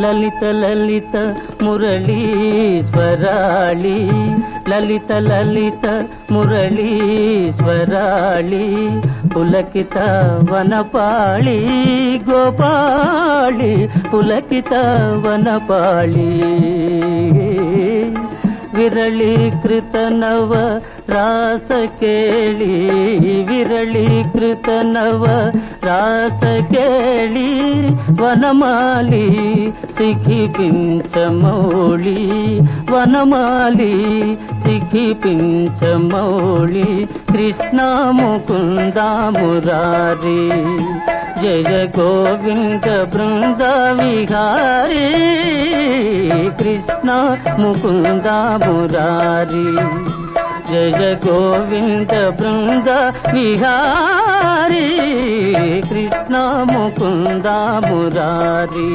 లలిత లలిత మురళీశ్వరాళి లలిత లలిత మురళీశ్వరాళి పులకిత వనపాళి గోపాళి పులకిత వనపాళి విరళీకృత నవ రాస కేళి విరళీకృత నవ రాస కేళి వనమాలి సిఖిపించమౌళి వనమాలి సిఖిపించమౌళి కృష్ణ ముకుంద మురారి జయ గోవింద బృంద విహారీ కృష్ణ ముకుంద మురారి జయ గోవింద బృంద విహారీ కృష్ణ ముకుంద మురారి